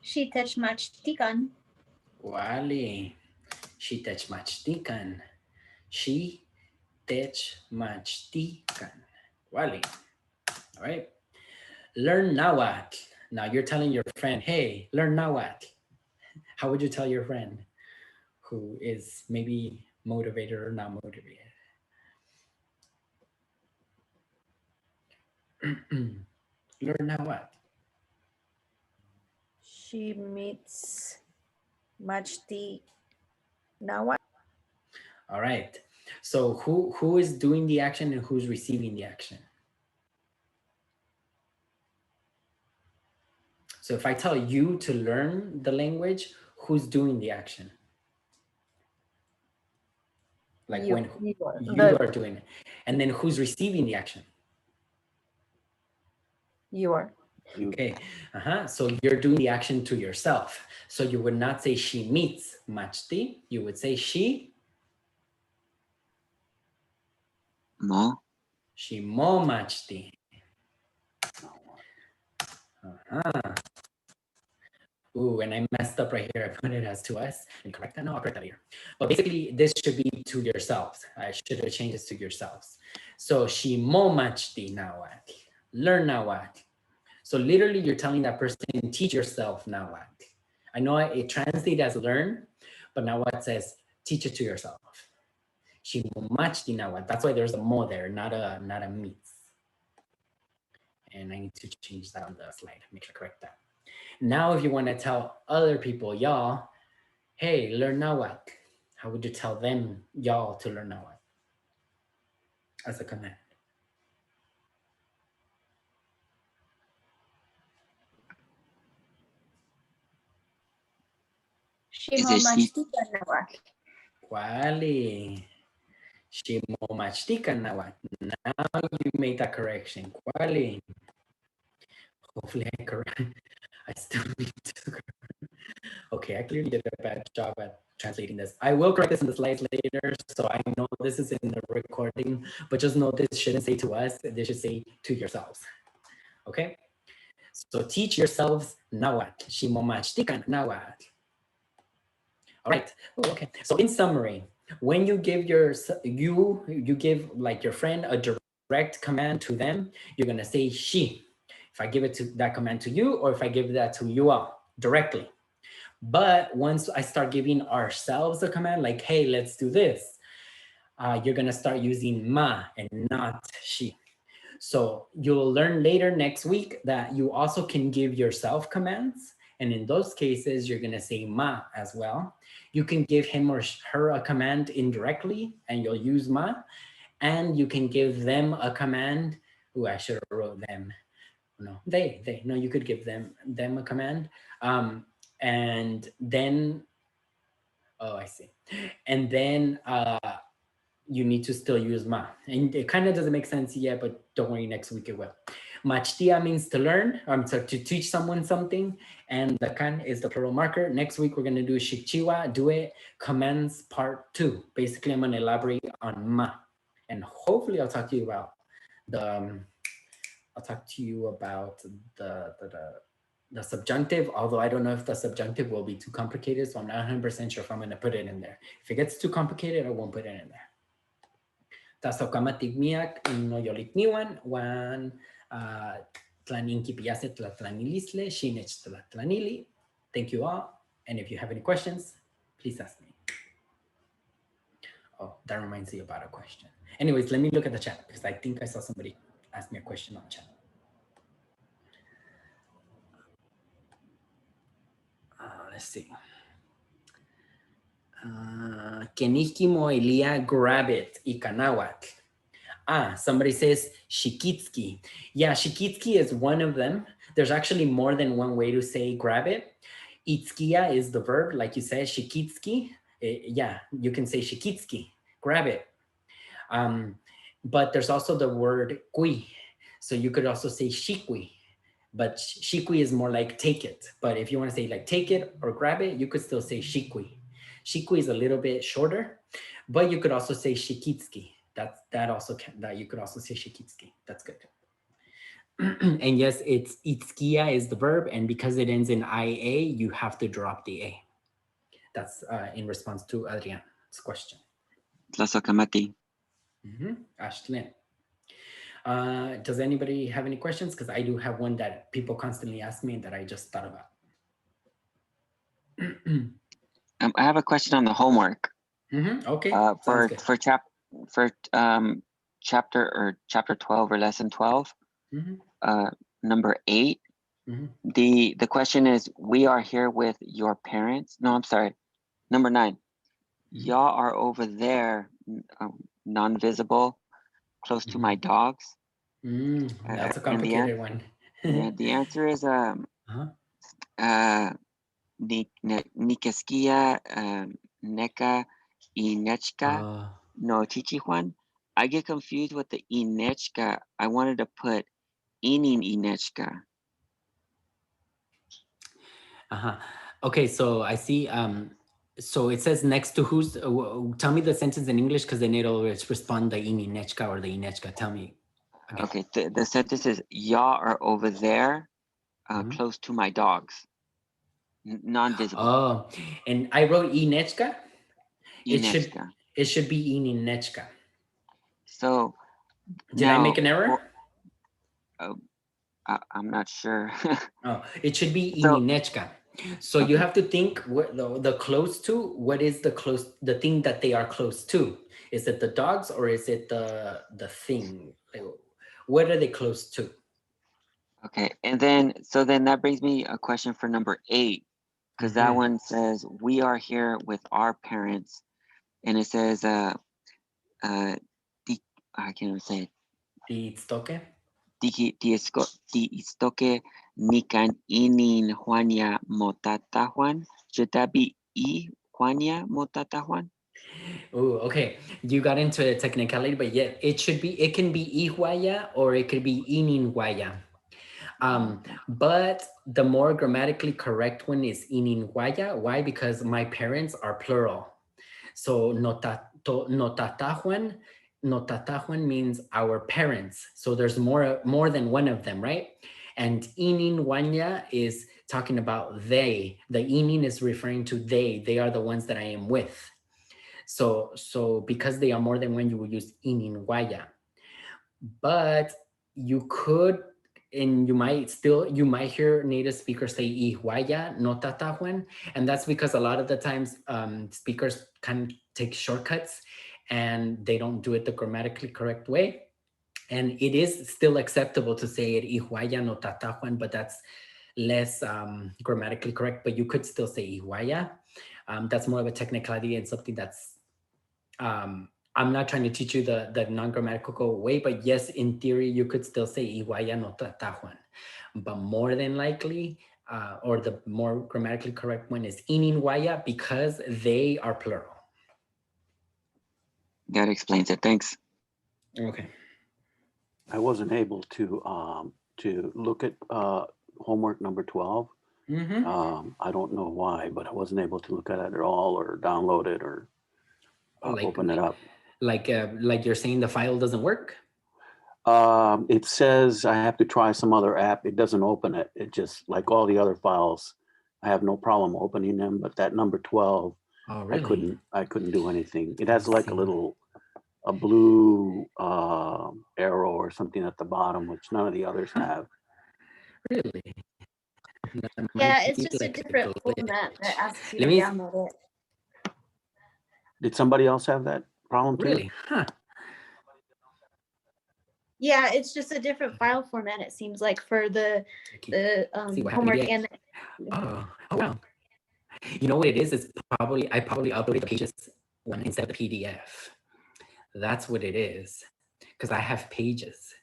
Xicchihua. Quali? Xicchihua. Xicchihua. Quali? All right. Learn Nahuatl. Now you're telling your friend, hey, learn Nahuatl. How would you tell your friend who is maybe motivated or not motivated? Learn Nahuatl. She meets Machti Nahuatl. All right. So who is doing the action and who's receiving the action? So if I tell you to learn the language, who's doing the action? Like You when are. you are doing it. And then who's receiving the action? You are. Okay. So you're doing the action to yourself. So you would not say she meets Machti. You would say she Mo. Machti. Ooh, and I messed up right here. I put it as to us. And correct that? No, I'll correct that here. But basically, this should be to yourselves. I should have changed this to yourselves. So she machti Nahuatl. Learn Nahuatl. So literally, you're telling that person, teach yourself Nahuatl. I know it translates as learn, but Nahuatl says teach it to yourself. She machti Nahuatl. That's why there's a mo there, not a meets. And I need to change that on the slide. Make sure I correct that. Now, if you want to tell other people, y'all, hey, learn Nahuatl. How would you tell them, y'all, to learn Nahuatl as a command? Quali? Ximomachtican Nahuatl. Now you made that correction. Quali? Hopefully I correct. I still need to correct. Okay, I clearly did a bad job at translating this. I will correct this in the slides later, so I know this is in the recording, but just know this shouldn't say to us, this should say to yourselves. Okay? So teach yourselves Nahuatl. Ximomachtican Nahuatl. All right. Okay. So in summary, when you give you give like your friend a direct command to them, you're gonna say she. If I give that command to you, or if I give that to you all directly. But once I start giving ourselves a command, like, hey, let's do this, you're gonna start using ma and not she. So you'll learn later next week that you also can give yourself commands. And in those cases, you're gonna say ma as well. You can give him or her a command indirectly and you'll use ma. And you can give them a command. Ooh, I should have wrote them. No, they. No, you could give them a command. And then, oh, I see. And then you need to still use ma. And it kind of doesn't make sense yet, but don't worry, next week it will. Machtia means to learn, so to teach someone something. And the kan is the plural marker. Next week, we're going to do Xicchihua, do it, commands part 2. Basically, I'm going to elaborate on ma. And hopefully I'll talk to you about the subjunctive, although I don't know if the subjunctive will be too complicated, so I'm not 100% sure if I'm going to put it in there. If it gets too complicated, I won't put it in there. Tasokamatik miak no yolik niwan wan tlaninki piase tlatlanilisle shinech tlatlanili. Thank you all. And if you have any questions, please ask me. Oh, that reminds me about a question. Anyways, let me look at the chat because I think I saw somebody ask me a question on chat. Let's see. Keniki moelia grab it ikanawat. Somebody says Xicchihua. Yeah, Xicchihua is one of them. There's actually more than one way to say grab it. Xicchihua is the verb, like you said, Xicchihua. Yeah, you can say Xicchihua, grab it. But there's also the word kui. So you could also say shikwi. But shikwi is more like take it. But if you want to say like take it or grab it, you could still say shikwi. Shikwi is a little bit shorter, but you could also say Xicchihua. That you could also say Xicchihua. That's good. And yes, it's Xicchihua is the verb, and because it ends in IA, you have to drop the A. That's in response to Adrian's question. Tlasokamati. Ashlyn. Does anybody have any questions? Because I do have one that people constantly ask me that I just thought about. I have a question on the homework. Okay. Chapter 12 or lesson 12, number 8. The question is, we are here with your parents. No, I'm sorry. Number 9. Y'all are over there, non-visible, close to my dogs. That's a complicated one. Yeah, the answer is Nikeskia Neka Inechka no Chichijuan. I get confused with the Inechka. I wanted to put Inin Inechka. Okay, so I see. So it says next to who's. Tell me the sentence in English because then it'll respond the Inechka or the Inechka. Tell me. Okay, the sentence is y'all are over there, close to my dogs. Non-visible. Oh, and I wrote Inechka. Inechka. It should be Ininechka. So did I make an error? I'm not sure. Oh, it should be Ininechka. So you have to think what the close to. What is the thing that they are close to? Is it the dogs or is it the thing? Like, what are they close to? Okay, and then that brings me a question for number 8, because that one says we are here with our parents, and it says I can't even say it. Tiistoke nikan inin Juania motata Juan. Should that be I Juania motata Juan? Oh, okay. You got into a technicality, but yeah, it can be Ihuaya or it could be Ininhuaya. But the more grammatically correct one is Ininhuaya. Why? Because my parents are plural. So notatajuan means our parents. So there's more than one of them, right? And Ininhuaya is talking about they. The inin is referring to they. They are the ones that I am with. So because they are more than one, you will use Ininhuaya. But you could, and you might hear native speakers say Ihuaya, no tatajuan. And that's because a lot of the times speakers can take shortcuts and they don't do it the grammatically correct way. And it is still acceptable to say it Ihuaya no tatahuan, but that's less grammatically correct, but you could still say Ihuaya. That's more of a technicality and something that's, I'm not trying to teach you the non-grammatical way, but yes, in theory, you could still say Ihuaya no tatahuan. But more than likely, or the more grammatically correct one is Ininhuaya because they are plural. That explains it. Thanks. Okay. I wasn't able to look at homework number 12. I don't know why, but I wasn't able to look at it at all or download it or open it up. Like you're saying the file doesn't work? It says I have to try some other app. It doesn't open it. It just, like all the other files, I have no problem opening them, but that number 12, oh, really? I couldn't do anything. It has like a blue arrow or something at the bottom, which none of the others have. Really? Yeah, it's just a different format that asks you to download it. Did somebody else have that problem too? Really? Huh. Yeah, it's just a different file format, it seems like, for the homework and oh wow. You know what it is? It's probably, I probably uploaded the pages one instead of the PDF. That's what it is. Because I have pages.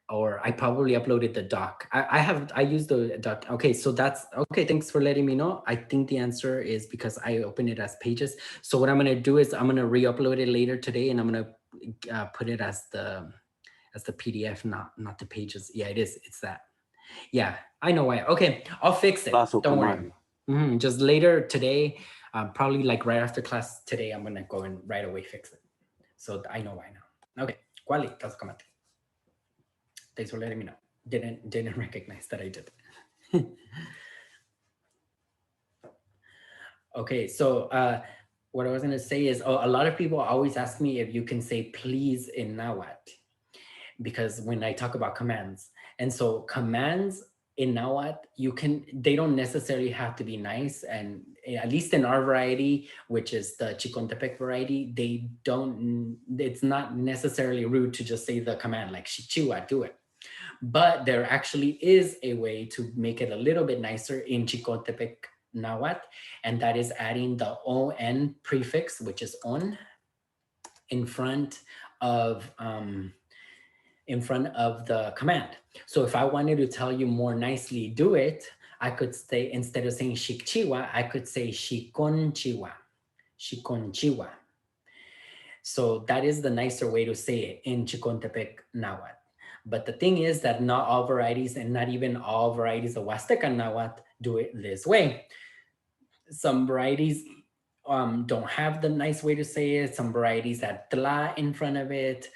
Or I probably uploaded the doc. I use the doc. Okay, so that's, okay, thanks for letting me know. I think the answer is because I open it as pages. So what I'm gonna do is I'm gonna re-upload it later today and I'm gonna put it as the PDF, not the pages. Yeah, it is, it's that. Yeah, I know why. Okay, I'll fix it, don't worry. Just later today, probably like right after class today, I'm gonna go and right away fix it. So I know why now. Okay, Quali, Taskamate. Thanks for letting me know. Didn't recognize that I did. Okay, so what I was gonna say is, a lot of people always ask me if you can say please in Nahuatl, because when I talk about commands, and so commands in Nahuatl, they don't necessarily have to be nice, and at least in our variety, which is the Chicontepec variety, it's not necessarily rude to just say the command like Xicchihua, do it. But there actually is a way to make it a little bit nicer in Chicontepec Nahuatl, and that is adding the on prefix, which is on, in front of the command. So if I wanted to tell you more nicely, do it, I could say, instead of saying Xicchihua, I could say Xiconchihua, Xiconchihua. So that is the nicer way to say it in Chicontepec Nahuatl. But the thing is that not all varieties, and not even all varieties of Huasteca Nahuatl, do it this way. Some varieties don't have the nice way to say it. Some varieties add tla in front of it.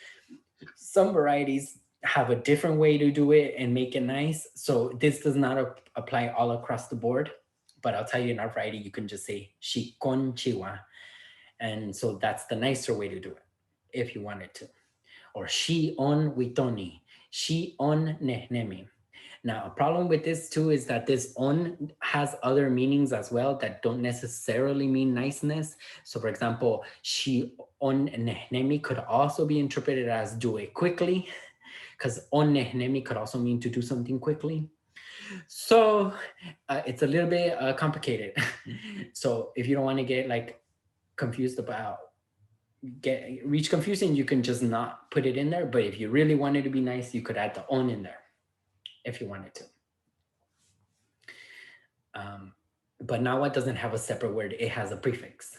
Some varieties have a different way to do it and make it nice. So this does not apply all across the board. But I'll tell you, in our variety, you can just say Xiconchihua. And so that's the nicer way to do it, if you wanted to. Or Shi on Witoni, Shi on Nehnemi. Now, a problem with this too is that this on has other meanings as well that don't necessarily mean niceness. So for example, Shi on Nehnemi could also be interpreted as do it quickly, because on Nehnemi could also mean to do something quickly. So it's a little bit complicated. So if you don't want to get like confused about reach confusing, you can just not put it in there. But if you really wanted to be nice, you could add the on in there if you wanted to. But now it doesn't have a separate word. It has a prefix.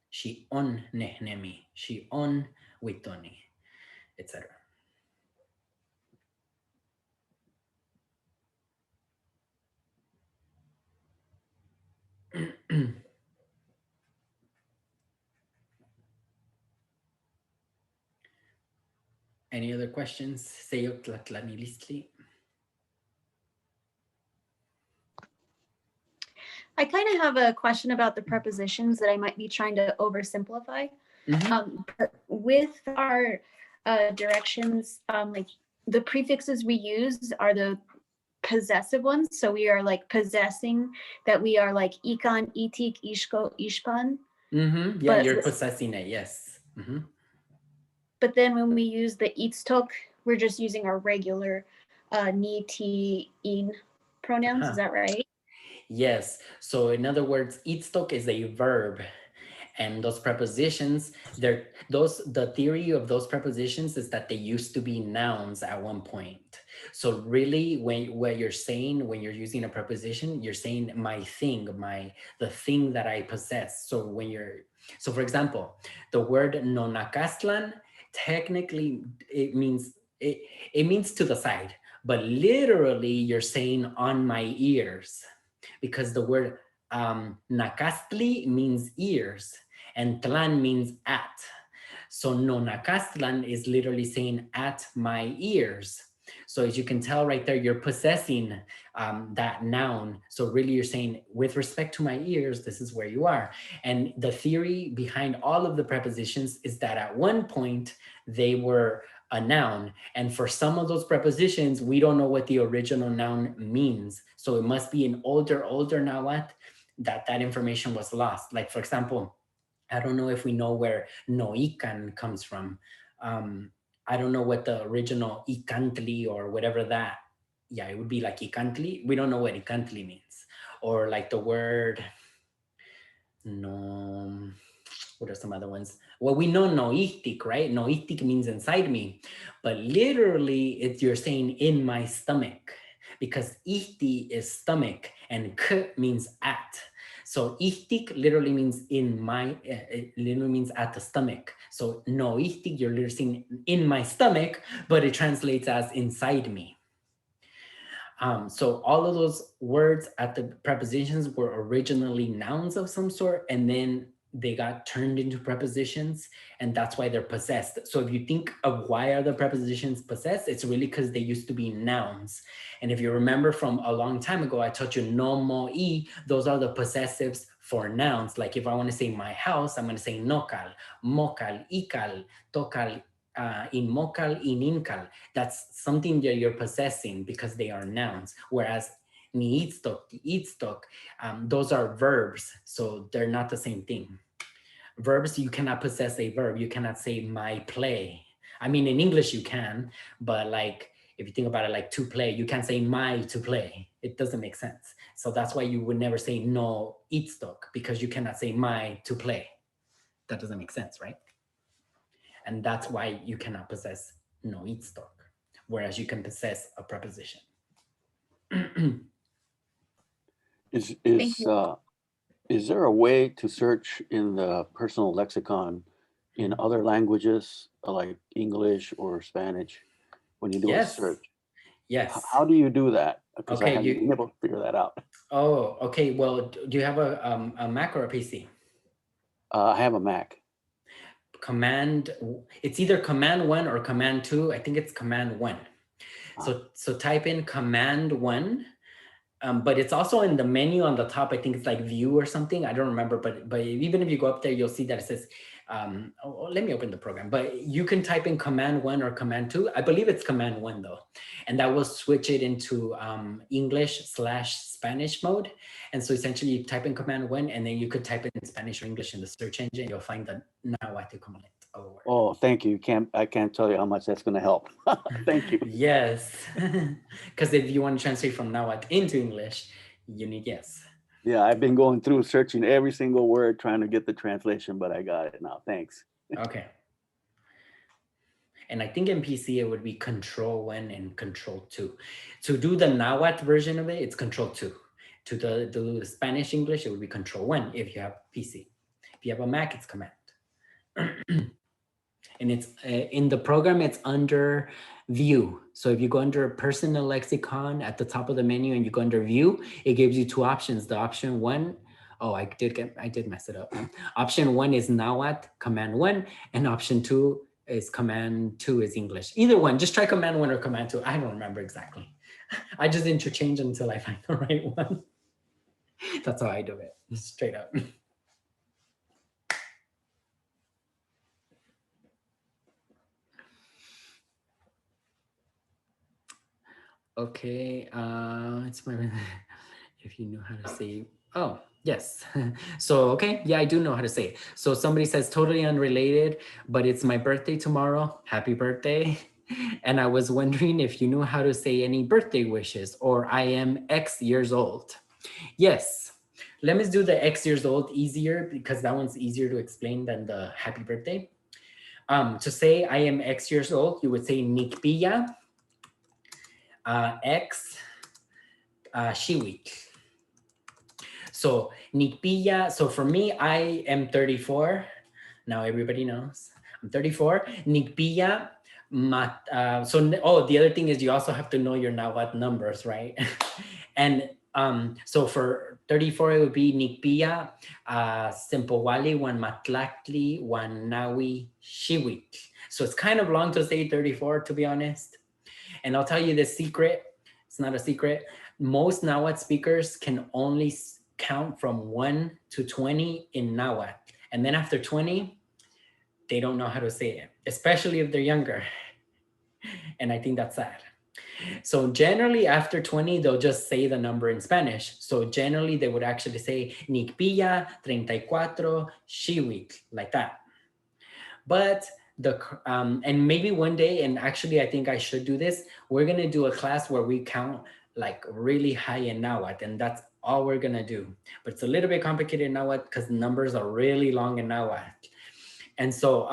She on nehnemi, she on witoni, etc. Any other questions? Seyo tlatlanilistli. I kind of have a question about the prepositions that I might be trying to oversimplify. But with our directions, like the prefixes we use are the possessive ones. So we are like possessing, that we are like ikan, itik, ishko, ishpan. Yeah, you're possessing it, yes. But then when we use the itstok we're just using our regular ni, ti, in pronouns. Is that right? Yes. So in other words, Itztok is a verb. And those prepositions, the theory of those prepositions is that they used to be nouns at one point. So really, what you're saying when you're using a preposition, you're saying my thing, the thing that I possess. So for example, the word nonacastlan, technically it means to the side, but literally you're saying on my ears, because the word Nacastli means ears and Tlan means at. So no Nacastlan is literally saying at my ears. So as you can tell right there, you're possessing that noun. So really you're saying with respect to my ears, this is where you are. And the theory behind all of the prepositions is that at one point they were a noun. And for some of those prepositions, we don't know what the original noun means. So it must be an older Nahuatl that information was lost. Like for example, I don't know if we know where noican comes from. I don't know what the original icantli or whatever that, yeah, it would be like icantli. We don't know what icantli means. Or like the word, no, what are some other ones? Well, we know noistic, right? Noistic means inside me, but literally you're saying in my stomach, because ihti is stomach and k means at. So ihtik literally means in my, it literally means at the stomach. So noistic, you're literally saying in my stomach, but it translates as inside me. So all of those words at the prepositions were originally nouns of some sort, and then they got turned into prepositions, and that's why they're possessed. So if you think of why are the prepositions possessed, it's really because they used to be nouns. And if you remember from a long time ago, I taught you no, mo, I, those are the possessives for nouns. Like if I want to say my house, I'm going to say nokal, mokal, ikal, tokal, in mokal, in inkal. That's something that you're possessing because they are nouns. Whereas ni itztok, those are verbs, so they're not the same thing. Verbs, you cannot possess a verb. You cannot say my play. I mean, in English you can, but like if you think about it, like to play, you can't say my to play. It doesn't make sense. So that's why you would never say no itztok, because you cannot say my to play. That doesn't make sense, right? And that's why you cannot possess no itztok, whereas you can possess a preposition. Is there a way to search in the personal lexicon in other languages like English or Spanish when you do a search? Yes. How do you do that? Because Okay, I haven't been able to figure that out. Oh, okay. Well, do you have a Mac or a PC? I have a Mac. It's either Command 1 or Command 2. I think it's Command 1. So type in Command 1. But it's also in the menu on the top. I think it's like View or something. I don't remember, but even if you go up there, you'll see that it says, let me open the program. But you can type in Command 1 or Command 2. I believe it's Command 1 though. And that will switch it into English/Spanish mode. And so essentially you type in Command 1 and then you could type in Spanish or English in the search engine. You'll find the Nahuatl equivalent of the word. Oh, thank you. I can't tell you how much that's going to help. Thank you. Yes. Because if you want to translate from Nahuatl into English, you need yes. Yeah, I've been going through searching every single word trying to get the translation, but I got it now. Thanks. Okay. And I think in PC it would be Control 1 and Control 2. To do the Nahuatl version of it, it's Control 2. To do the Spanish English, it would be Control 1 if you have PC. If you have a Mac, it's Command. And it's in the program, it's under View. So if you go under Personal Lexicon at the top of the menu and you go under View, it gives you two options. The option 1, oh, I did mess it up. Option 1 is Nahuatl, Command 1, and option 2 is Command 2 is English. Either one, just try Command 1 or Command 2. I don't remember exactly. I just interchange until I find the right one. That's how I do it, straight up. Okay, it's my, if you know how to say, oh, yes. So, okay, yeah, I do know how to say it. So somebody says totally unrelated, but it's my birthday tomorrow. Happy birthday. And I was wondering if you knew how to say any birthday wishes or I am X years old. Yes. Let me do the X years old easier because that one's easier to explain than the happy birthday. To say I am X years old, you would say Nikpilla X Shiwik. So Nikpilla, so for me, I am 34. Now everybody knows I'm 34. Nikpilla the other thing is you also have to know your Nahuatl numbers, right? And so for 34, it would be Nikpilla, Simpowali, Wan Matlactli, Wan Nawi, Shiwik. So it's kind of long to say 34, to be honest. And I'll tell you the secret. It's not a secret. Most Nahuatl speakers can only count from 1 to 20 in Nahuatl. And then after 20, they don't know how to say it, especially if they're younger. And I think that's sad. So generally after 20, they'll just say the number in Spanish. So generally they would actually say Nikpilla 34 Shiwik, like that. But and maybe one day, and actually I think I should do this, we're gonna do a class where we count like really high in Nahuatl, and that's all we're gonna do. But it's a little bit complicated in Nahuatl because numbers are really long in Nahuatl. And so,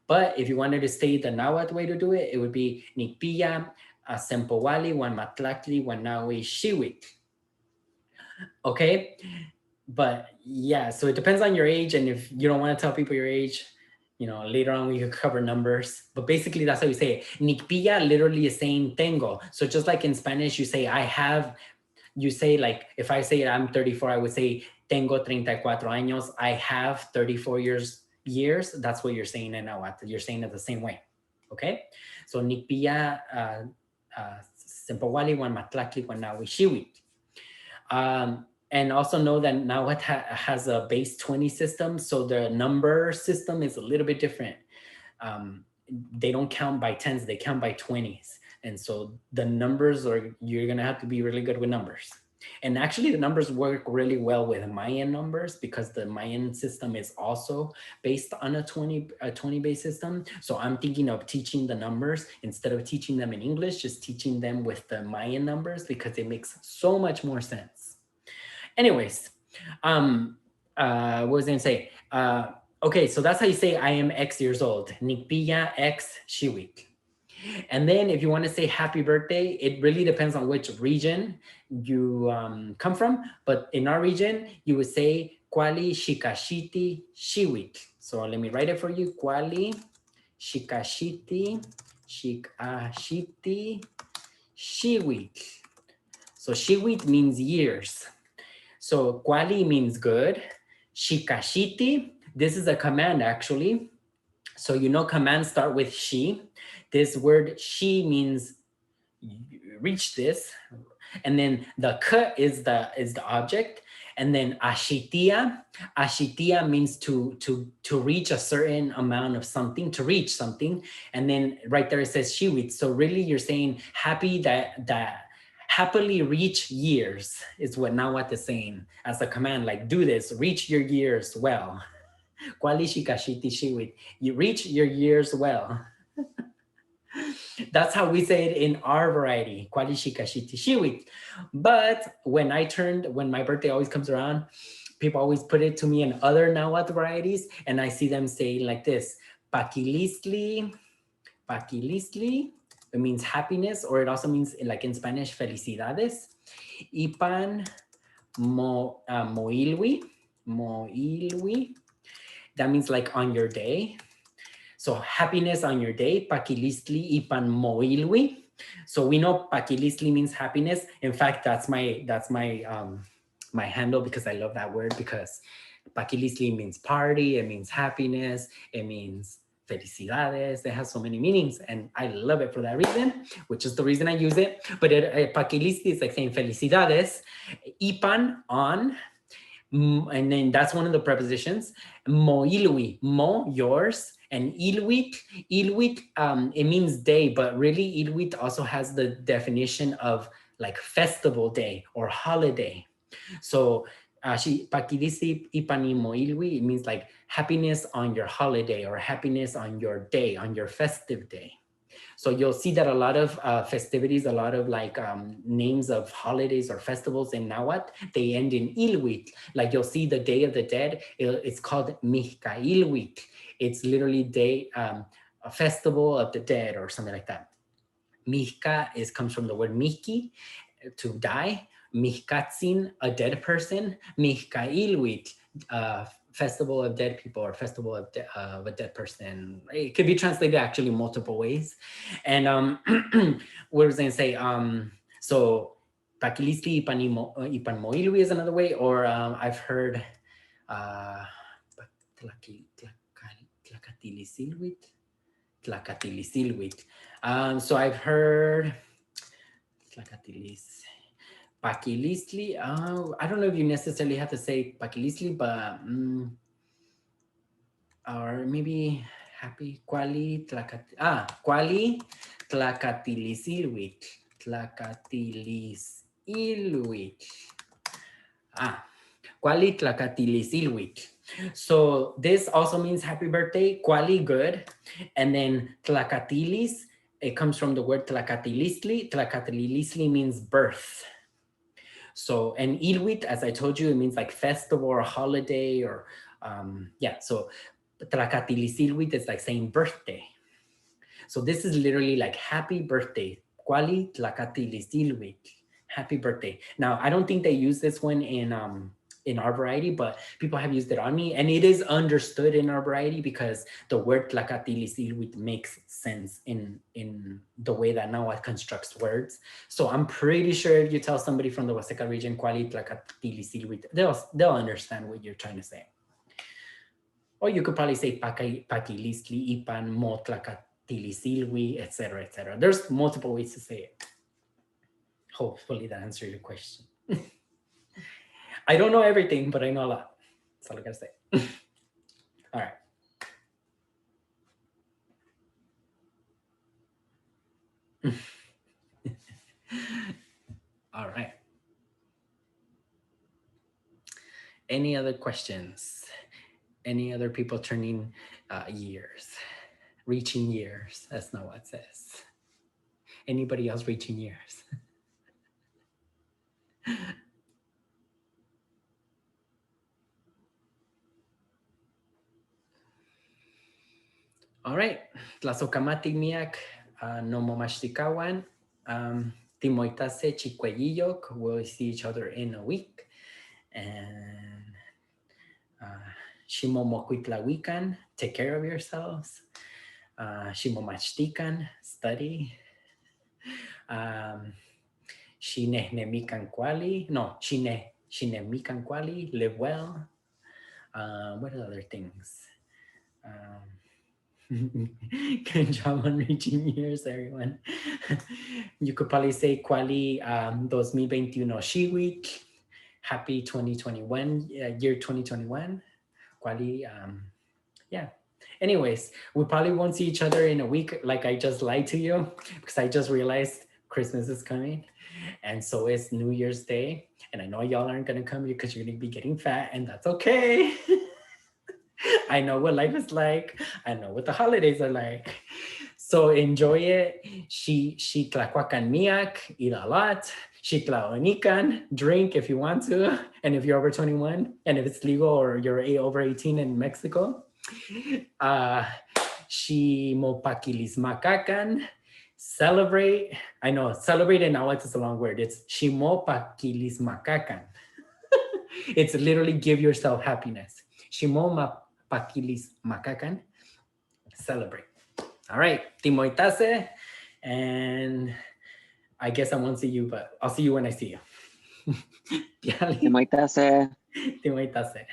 but if you wanted to say the Nahuatl way to do it, it would be Nikpilla, Sempowali, Wan Matlactli, Wan Nawi, Shiwik. Okay? But yeah, so it depends on your age. And if you don't want to tell people your age, you know, later on we could cover numbers. But basically that's how you say it. Nikpilla literally is saying tengo. So just like in Spanish, you say I have, you say like, if I say I'm 34, I would say tengo 34 años. I have 34 years. That's what you're saying in Nahuatl. You're saying it the same way. Okay? So Nikpilla, Sempowali, Wan Matlactli, Wan Nawi, Shiwik. And also know that Nahuatl has a base 20 system. So the number system is a little bit different. They don't count by tens, they count by 20s. And so the numbers you're gonna have to be really good with numbers. And actually the numbers work really well with Mayan numbers because the Mayan system is also based on a 20 base system. So I'm thinking of teaching the numbers instead of teaching them in English, just teaching them with the Mayan numbers because it makes so much more sense. Anyways, what was I gonna say? Okay, so that's how you say I am X years old. Nikpilla X Shiwik. And then if you want to say happy birthday, it really depends on which region you come from. But in our region, you would say Kwali Shikashiti Shiwik. So let me write it for you. Kwali Shikashiti Shiwik. So Shiwik means years. So Kwali means good. Shikashiti, this is a command actually. So you know commands start with she. This word she means reach this. And then the k is the object. And then ashitia means to reach a certain amount of something, to reach something. And then right there it says shiwit. So really you're saying happy that happily reach years is what Nahuatl is saying as a command, like do this, reach your years well. You reach your years well. That's how we say it in our variety. But when my birthday always comes around, people always put it to me in other Nahuatl varieties, and I see them say like this, Pakilistli. It means happiness, or it also means, like in Spanish, felicidades. Ipan moilwi. That means like on your day. So happiness on your day, pakilistli ipan moilwi. So we know pakilistli means happiness. In fact, that's my my handle because I love that word, because pakilistli means party, it means happiness, it means felicidades. It has so many meanings, and I love it for that reason, which is the reason I use it. But pakilistli is like saying felicidades, ipan on. And then that's one of the prepositions. Moilwi, mo, yours, and ilwit, it means day, but really ilwit also has the definition of like festival day or holiday. So pakilisi ipani moilwi, it means like happiness on your holiday or happiness on your day, on your festive day. So you'll see that a lot of festivities, a lot of like names of holidays or festivals in Nahuatl, they end in ilhuitl. Like you'll see the Day of the Dead, it's called Mihcailhuitl. It's literally a festival of the dead or something like that. Mihca comes from the word mihki, to die. Mihcatzin, a dead person. Mihcailhuitl, festival of dead people or festival of a dead person. It could be translated actually multiple ways. And what was I going to say? So Pakilistli Ipanmoilui is another way, or I've heard Tlacatilisilhuitl. So I've heard Tlacatilis. Pakilistli, I don't know if you necessarily have to say Pakilistli, but or maybe happy Quali Tlacatilisilhuitl. Quali Tlacatilisilhuitl. So this also means happy birthday, Quali good, and then Tlacatilis, it comes from the word Tlacatilisli. Tlacatilisli means birth. So, and Ilhuit, as I told you, it means like festival or holiday or, so Tlacatilisilhuit is like saying birthday. So this is literally like happy birthday. Quali Tlacatilisilhuit, happy birthday. Now, I don't think they use this one in our variety, but people have used it on me, and it is understood in our variety because the word Tlacatilisilhuit makes sense in the way that Nahuatl constructs words. So I'm pretty sure if you tell somebody from the Huasteca region, Quali Tlacatilisilhuit, they'll understand what you're trying to say. Or you could probably say Pakilistli, Ipan, Mo Tlacatilisilhui, etc., etc. There's multiple ways to say it. Hopefully that answers your question. I don't know everything, but I know a lot. That's all I gotta say. All right. All right. Any other questions? Any other people turning years? Reaching years, that's not what it says. Anybody else reaching years? All right. Tlazokamati miak no momachtikawan. Timoitase chicuellilloc. We'll see each other in a week. And Shimomocuitlahuican, take care of yourselves. Shimomachtican, study. Shinehemican quali. No, shinemican quali, live well. What are other things? Good job on reaching years, everyone. You could probably say Quali 2021 Shiwik. Happy 2021, year 2021. Quali, yeah. Anyways, we probably won't see each other in a week, like I just lied to you, because I just realized Christmas is coming. And so is New Year's Day. And I know y'all aren't going to come here because you're going to be getting fat, and that's okay. I know what life is like. I know what the holidays are like. So enjoy it. She tlacuacan miak, eat a lot. She tlaonican, drink if you want to. And if you're over 21, and if it's legal or you're over 18 in Mexico. She mopaquilismacacan, celebrate. I know, celebrate in Nahuatl is a long word. It's shimopaquilismacacan. It's literally give yourself happiness. Shimopaquilismacacan, celebrate. All right, timoitase, and I guess I won't see you, but I'll see you when I see you. Timoitase. Timoitase.